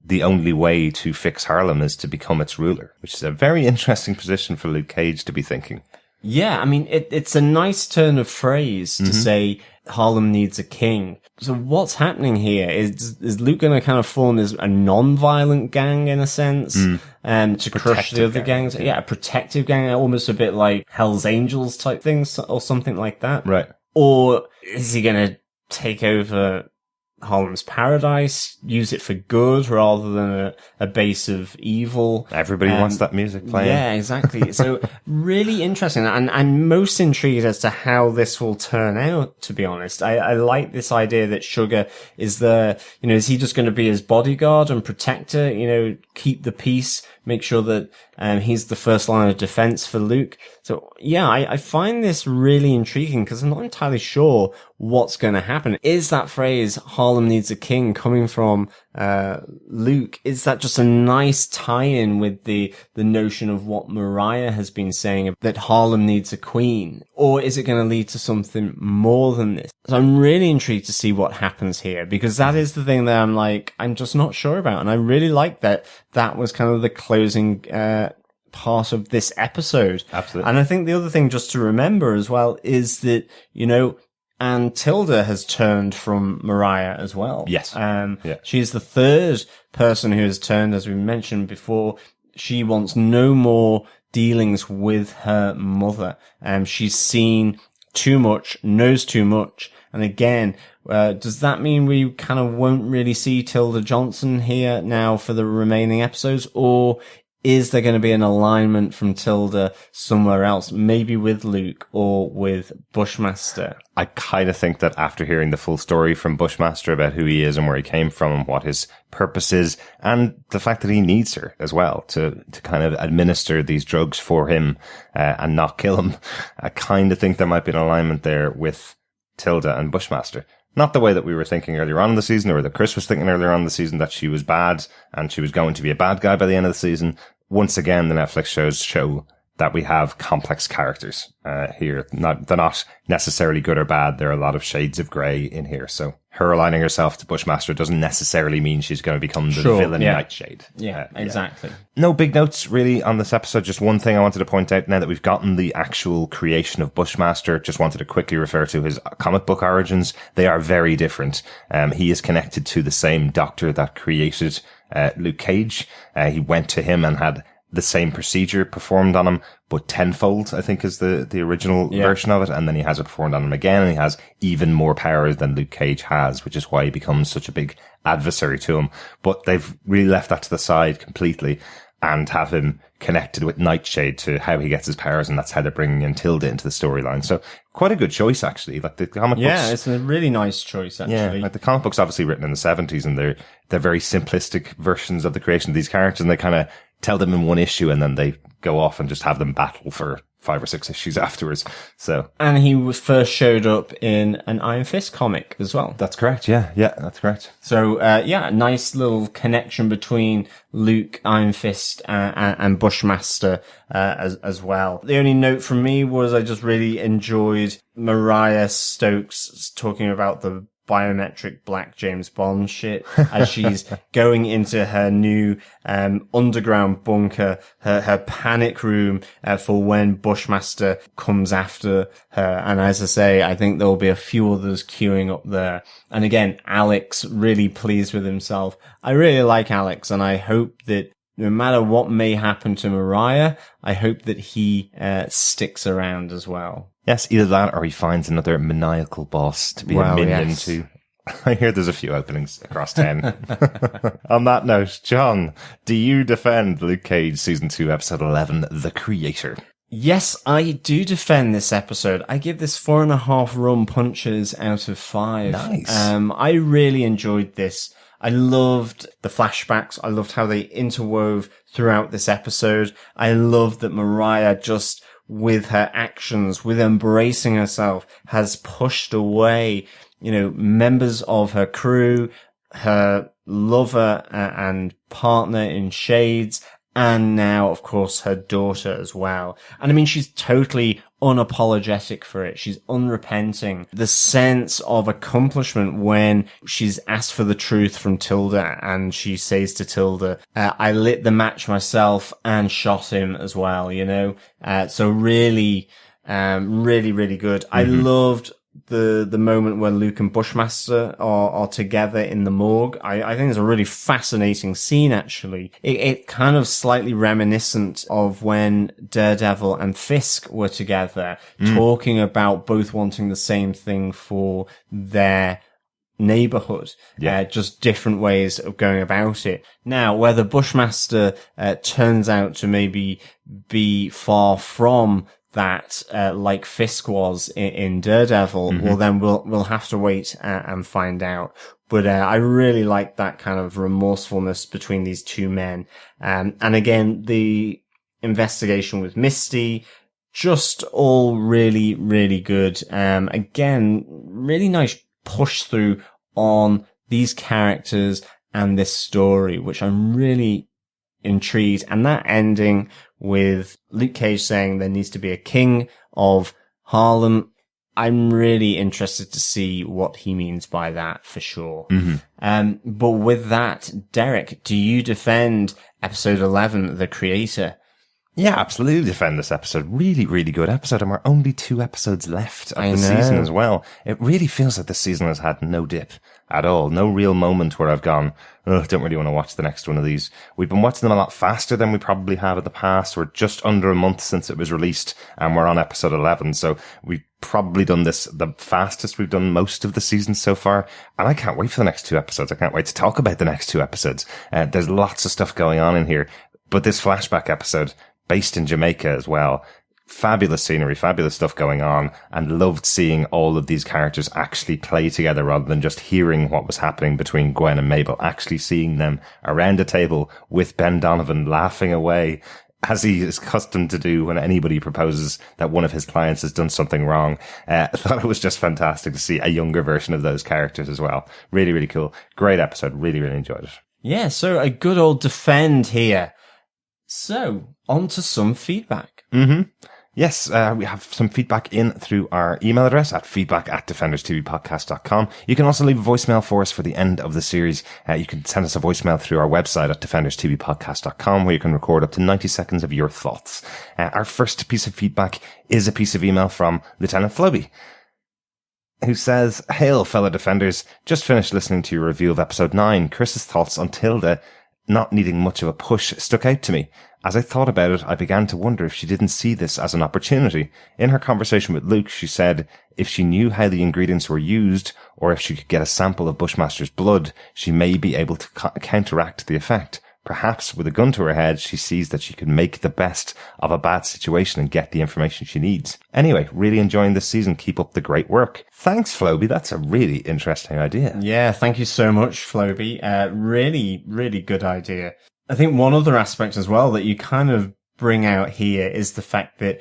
the only way to fix Harlem is to become its ruler, which is a very interesting position for Luke Cage to be thinking. Yeah, I mean, it's a nice turn of phrase to say Harlem needs a king. So what's happening here? Is Luke going to kind of form as a non-violent gang in a sense, to crush the other gangs? Yeah, a protective gang, almost a bit like Hell's Angels type things or something like that. Right. Or is he going to take over Harlem's paradise, use it for good rather than a base of evil? Everybody wants that music playing. Yeah, exactly. So really interesting. And I'm most intrigued as to how this will turn out, to be honest. I like this idea that Sugar is is he just going to be his bodyguard and protector, keep the peace, make sure that he's the first line of defense for Luke. So yeah, I find this really intriguing because I'm not entirely sure what's going to happen. Is that phrase, Harlem needs a king, coming from Luke? Is that just a nice tie-in with the notion of what Mariah has been saying, that Harlem needs a queen? Or is it going to lead to something more than this? So I'm really intrigued to see what happens here, because that is the thing that I'm just not sure about. And I really like that was kind of the closing part of this episode. Absolutely. And I think the other thing just to remember as well is that, and Tilda has turned from Mariah as well. Yes. She's the third person who has turned, as we mentioned before. She wants no more dealings with her mother. She's seen too much, knows too much. And again, does that mean we kind of won't really see Tilda Johnson here now for the remaining episodes? Or is there going to be an alignment from Tilda somewhere else, maybe with Luke or with Bushmaster? I kind of think that after hearing the full story from Bushmaster about who he is and where he came from and what his purpose is, and the fact that he needs her as well to kind of administer these drugs for him and not kill him, I kind of think there might be an alignment there with Tilda and Bushmaster. Not the way that we were thinking earlier on in the season, or that Chris was thinking earlier on in the season, that she was bad and she was going to be a bad guy by the end of the season. Once again, the Netflix shows show that we have complex characters here. They're not necessarily good or bad. There are a lot of shades of grey in here. So her aligning herself to Bushmaster doesn't necessarily mean she's going to become the villain Nightshade. Yeah, exactly. No big notes really on this episode. Just one thing I wanted to point out now that we've gotten the actual creation of Bushmaster. Just wanted to quickly refer to his comic book origins. They are very different. He is connected to the same doctor that created Luke Cage. He went to him and had the same procedure performed on him, but tenfold, I think, is the original version of it. And then he has it performed on him again, and he has even more powers than Luke Cage has, which is why he becomes such a big adversary to him. But they've really left that to the side completely. and have him connected with Nightshade to how he gets his powers, and that's how they're bringing in Tilda into the storyline. So quite a good choice, actually. Like the comic books. Yeah, it's a really nice choice, actually. Yeah, like the comic book's obviously written in the 70s, and they're very simplistic versions of the creation of these characters, and they kind of tell them in one issue, and then they go off and just have them battle for 5 or 6 issues afterwards. So, and he was first showed up in an Iron Fist comic as well. That's correct. Yeah, that's correct. So, a nice little connection between Luke, Iron Fist, and Bushmaster, as well. The only note from me was I just really enjoyed Mariah Stokes talking about the biometric black James Bond shit as she's going into her new underground bunker, her panic room for when Bushmaster comes after her. And as I say, I think there will be a few others queuing up there. And again, Alex really pleased with himself. I really like Alex, and I hope that no matter what may happen to Mariah, I hope that he sticks around as well. Yes, either that or he finds another maniacal boss to be a minion to. I hear there's a few openings across 10. On that note, John, do you defend Luke Cage Season 2, Episode 11, The Creator? Yes, I do defend this episode. I give this 4.5 rum punches out of 5. Nice. I really enjoyed this. I loved the flashbacks. I loved how they interwove throughout this episode. I loved that Mariah just, with her actions, with embracing herself, has pushed away, members of her crew, her lover and partner in Shades, and now, of course, her daughter as well. And I mean, she's totally unapologetic for it. She's unrepenting. The sense of accomplishment when she's asked for the truth from Tilda, and she says to Tilda, I lit the match myself and shot him as well, so really, really good. Mm-hmm. I loved the moment where Luke and Bushmaster are together in the morgue. I think it's a really fascinating scene, actually. It kind of slightly reminiscent of when Daredevil and Fisk were together, talking about both wanting the same thing for their neighborhood. Just different ways of going about it. Now, whether Bushmaster turns out to maybe be far from that, like Fisk was in Daredevil, well, then we'll have to wait and find out. But I really like that kind of remorsefulness between these two men. And again, the investigation with Misty, just all really, really good. Again, really nice push through on these characters and this story, which I'm really intrigued. And that ending with Luke Cage saying there needs to be a king of Harlem, I'm really interested to see what he means by that, for sure. But with that, Derek, do you defend episode 11, The Creator? Yeah, absolutely defend this episode. Really, really good episode. And we're only 2 episodes left of the season as well. It really feels like the season has had no dip at all. No real moment where I've gone, oh, I don't really want to watch the next one of these. We've been watching them a lot faster than we probably have in the past. We're just under a month since it was released, and we're on episode 11. So we've probably done this the fastest we've done most of the season so far. And I can't wait for the next 2 episodes. I can't wait to talk about the next 2 episodes. There's lots of stuff going on in here. But this flashback episode, based in Jamaica as well. Fabulous scenery, fabulous stuff going on, and loved seeing all of these characters actually play together rather than just hearing what was happening between Gwen and Mabel, actually seeing them around a table with Ben Donovan laughing away, as he is accustomed to do when anybody proposes that one of his clients has done something wrong. I thought it was just fantastic to see a younger version of those characters as well. Really, really cool. Great episode. Really, really enjoyed it. Yeah, so a good old defend here. So, on to some feedback. Yes, we have some feedback in through our email address at feedback@defenderstvpodcast.com. You can also leave a voicemail for us for the end of the series. You can send us a voicemail through our website at defenderstvpodcast.com, where you can record up to 90 seconds of your thoughts. Our first piece of feedback is a piece of email from Lieutenant Floby, who says, "Hail, fellow defenders. Just finished listening to your review of episode 9. Chris's thoughts on Tilda not needing much of a push stuck out to me. As I thought about it, I began to wonder if she didn't see this as an opportunity. In her conversation with Luke, she said if she knew how the ingredients were used, or if she could get a sample of Bushmaster's blood, she may be able to counteract the effect. Perhaps with a gun to her head, she sees that she can make the best of a bad situation and get the information she needs. Anyway, really enjoying this season. Keep up the great work. Thanks, Floby. That's a really interesting idea. Yeah, thank you so much, Floby. Really, really good idea. I think one other aspect as well that you kind of bring out here is the fact that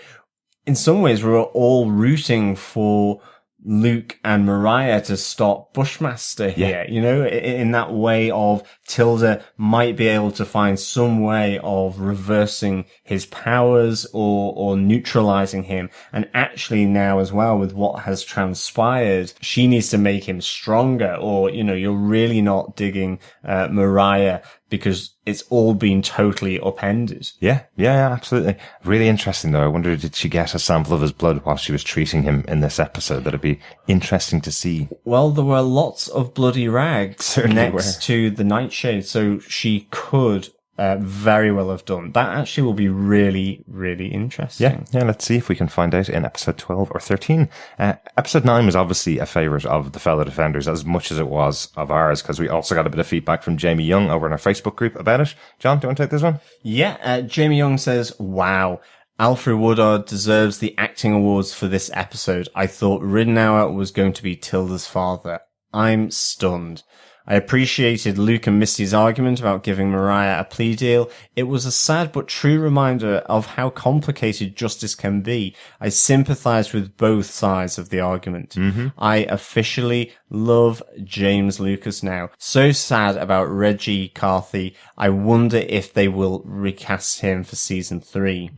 in some ways we're all rooting for Luke and Mariah to stop Bushmaster here, you know, in that way of Tilda might be able to find some way of reversing his powers or neutralizing him. And actually now as well, with what has transpired, she needs to make him stronger, or, you know, you're really not digging Mariah because it's all been totally upended. Yeah, absolutely. Really interesting though. I wonder, did she get a sample of his blood while she was treating him in this episode? That'd be interesting to see. Well, there were lots of bloody rags to the nightshade, so she could very well have done. That actually will be really, really interesting. Yeah, let's see if we can find out in episode 12 or 13. Episode 9 was obviously a favourite of the fellow defenders as much as it was of ours, because we also got a bit of feedback from Jamie Young over in our Facebook group about it. John, do you want to take this one? Yeah, Jamie Young says, wow, Alfred Woodard deserves the acting awards for this episode. I thought Ridenour was going to be Tilda's father. I'm stunned. I appreciated Luke and Misty's argument about giving Mariah a plea deal. It was a sad but true reminder of how complicated justice can be. I sympathized with both sides of the argument. Mm-hmm. I officially love James Lucas now. So sad about Reggie Carthy. I wonder if they will recast him for season 3.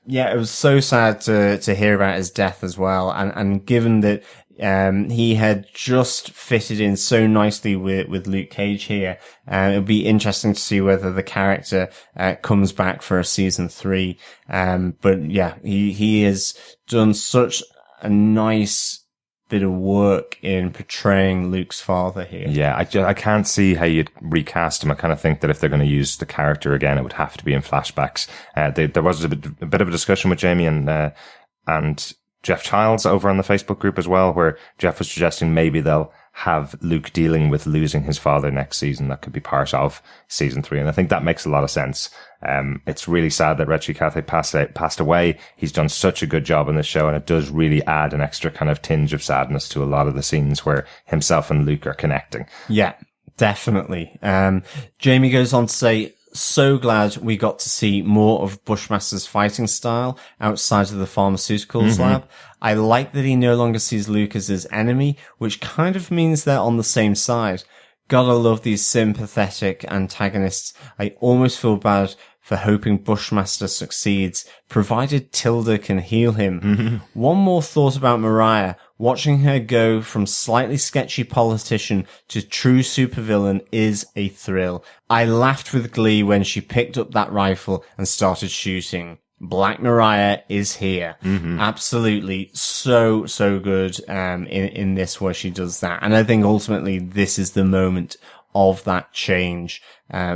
Yeah, it was so sad to hear about his death as well. And given that he had just fitted in so nicely with Luke Cage here. It'll be interesting to see whether the character comes back for a season 3. But yeah, he has done such a nice bit of work in portraying Luke's father here. Yeah, I can't see how you'd recast him. I kind of think that if they're going to use the character again, it would have to be in flashbacks. There was a bit of a discussion with Jamie and Jeff Childs over on the Facebook group as well, where Jeff was suggesting maybe they'll have Luke dealing with losing his father next season. That could be part of season 3. And I think that makes a lot of sense. It's really sad that Reggie Cathay passed away. He's done such a good job on this show, and it does really add an extra kind of tinge of sadness to a lot of the scenes where himself and Luke are connecting. Yeah, definitely. Jamie goes on to say, so glad we got to see more of Bushmaster's fighting style outside of the pharmaceuticals lab. I like that he no longer sees Luke as his enemy, which kind of means they're on the same side. Gotta love these sympathetic antagonists. I almost feel bad for hoping Bushmaster succeeds, provided Tilda can heal him. One more thought about Mariah. Watching her go from slightly sketchy politician to true supervillain is a thrill. I laughed with glee when she picked up that rifle and started shooting. Black Mariah is here. Absolutely. So good, in this where she does that. And I think ultimately this is the moment of that change,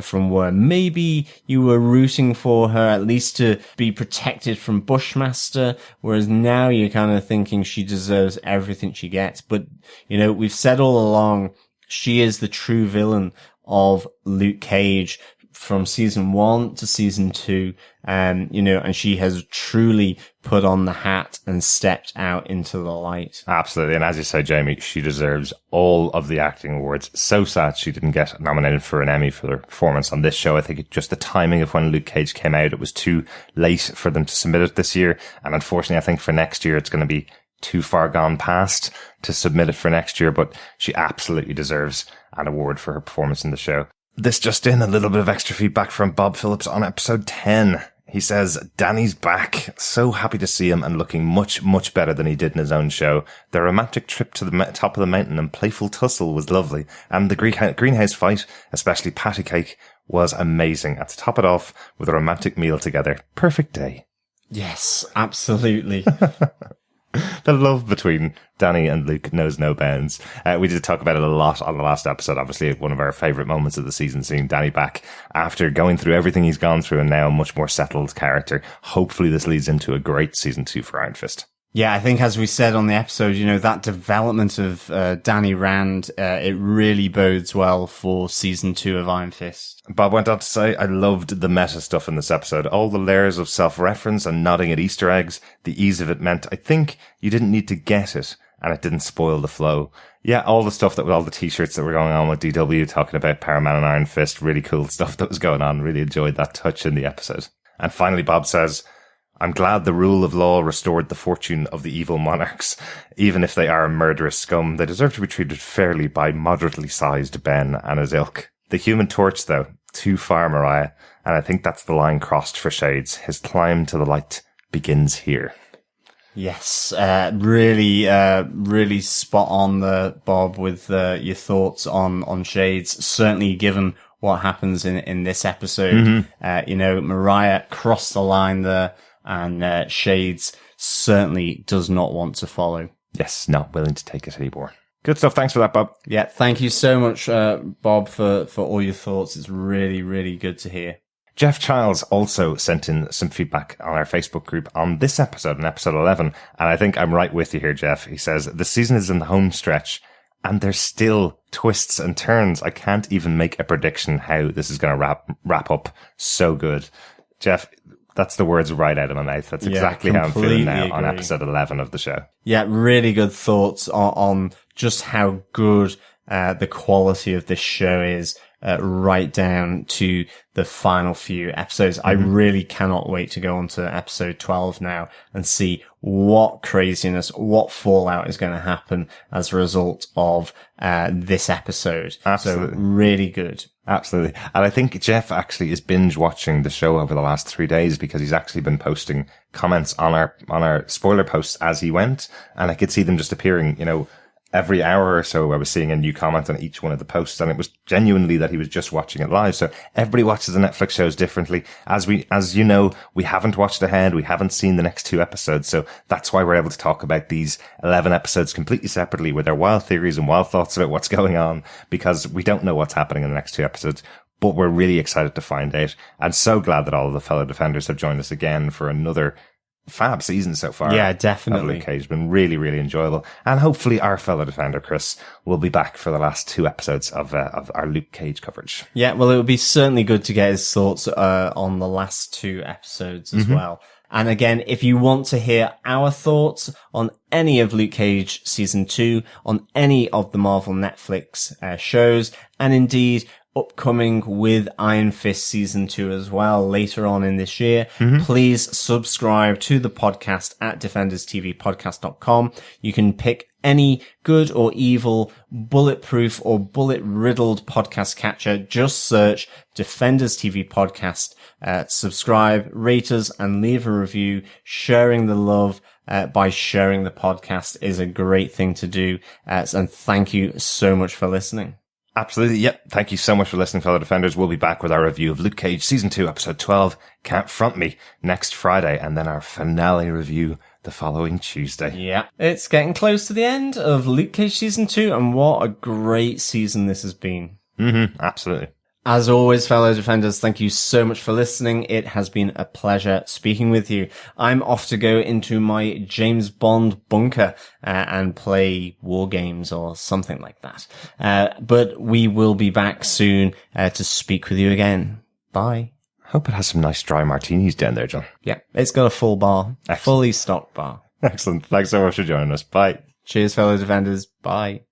from where maybe you were rooting for her at least to be protected from Bushmaster, whereas now you're kind of thinking she deserves everything she gets. But, you know, we've said all along, she is the true villain of Luke Cage from season 1 to season 2. You know, and she has truly put on the hat and stepped out into the light. Absolutely. And as you say, Jamie, she deserves all of the acting awards. So sad she didn't get nominated for an Emmy for her performance on this show. I think just the timing of when Luke Cage came out, it was too late for them to submit it this year. And unfortunately, I think for next year, it's going to be too far gone past to submit it for next year. But she absolutely deserves an award for her performance in the show. This just in, a little bit of extra feedback from Bob Phillips on episode 10. He says, Danny's back. So happy to see him and looking much, much better than he did in his own show. The romantic trip to the top of the mountain and playful tussle was lovely. And the greenhouse fight, especially patty cake, was amazing. And to top it off with a romantic meal together. Perfect day. Yes, absolutely. The love between Danny and Luke knows no bounds. We did talk about it a lot on the last episode. Obviously, one of our favourite moments of the season, seeing Danny back after going through everything he's gone through and now a much more settled character. Hopefully this leads into a great season 2 for Iron Fist. Yeah, I think as we said on the episode, that development of Danny Rand, it really bodes well for season 2 of Iron Fist. Bob went on to say, I loved the meta stuff in this episode. All the layers of self-reference and nodding at Easter eggs. The ease of it meant, I think, you didn't need to get it, and it didn't spoil the flow. Yeah, all the stuff that with all the t-shirts that were going on with DW, talking about Paraman and Iron Fist, really cool stuff that was going on. Really enjoyed that touch in the episode. And finally, Bob says, I'm glad the rule of law restored the fortune of the evil monarchs. Even if they are murderous scum, they deserve to be treated fairly by moderately sized Ben and his ilk. The Human Torch, though, too far, Mariah, and I think that's the line crossed for Shades. His climb to the light begins here. Yes, really spot on there, Bob, with your thoughts on Shades. Certainly given what happens in this episode. Mariah crossed the line there, and Shades certainly does not want to follow. Yes, not willing to take it anymore. Good stuff. Thanks for that, Bob. Yeah, thank you so much, Bob, for all your thoughts. It's really, really good to hear. Jeff Childs also sent in some feedback on our Facebook group on this episode, on episode 11. And I think I'm right with you here, Jeff. He says, the season is in the home stretch and there's still twists and turns. I can't even make a prediction how this is going to wrap up so good. Jeff, that's the words right out of my mouth. That's exactly how I'm feeling now on episode 11 of the show. Yeah, really good thoughts on just how good the quality of this show is, right down to the final few episodes. I really cannot wait to go on to episode 12 now and see what craziness, what fallout is going to happen as a result of this episode. Absolutely. So really good. Absolutely. And I think Jeff actually is binge watching the show over the last 3 days because he's actually been posting comments on our spoiler posts as he went. And I could see them just appearing, every hour or so. I was seeing a new comment on each one of the posts, and it was genuinely that he was just watching it live. So everybody watches the Netflix shows differently. As you know, we haven't watched ahead. We haven't seen the next 2 episodes. So that's why we're able to talk about these 11 episodes completely separately with our wild theories and wild thoughts about what's going on, because we don't know what's happening in the next 2 episodes. But we're really excited to find out. And so glad that all of the fellow defenders have joined us again for another fab season so far. Yeah, definitely. Luke Cage has been really, really enjoyable. And hopefully our fellow defender, Chris, will be back for the last 2 episodes of our Luke Cage coverage. Yeah, well, it would be certainly good to get his thoughts on the last 2 episodes as well. And again, if you want to hear our thoughts on any of Luke Cage season 2, on any of the Marvel Netflix shows, and indeed upcoming with Iron Fist season 2 as well later on in this year, please subscribe to the podcast at defenderstvpodcast.com. You can pick any good or evil, bulletproof or bullet-riddled podcast catcher. Just search Defenders TV Podcast, subscribe, rate us, and leave a review. Sharing the love by sharing the podcast is a great thing to do. And thank you so much for listening. Absolutely. Yep. Thank you so much for listening, fellow defenders. We'll be back with our review of Luke Cage season 2, episode 12, Can't Front Me, next Friday, and then our finale review the following Tuesday. Yeah. It's getting close to the end of Luke Cage season 2, and what a great season this has been. Absolutely. As always, fellow defenders, thank you so much for listening. It has been a pleasure speaking with you. I'm off to go into my James Bond bunker and play war games or something like that. But we will be back soon to speak with you again. Bye. Hope it has some nice dry martinis down there, John. Yeah, it's got a full bar. Excellent. Fully stocked bar. Excellent. Thanks so much for joining us. Bye. Cheers, fellow defenders. Bye.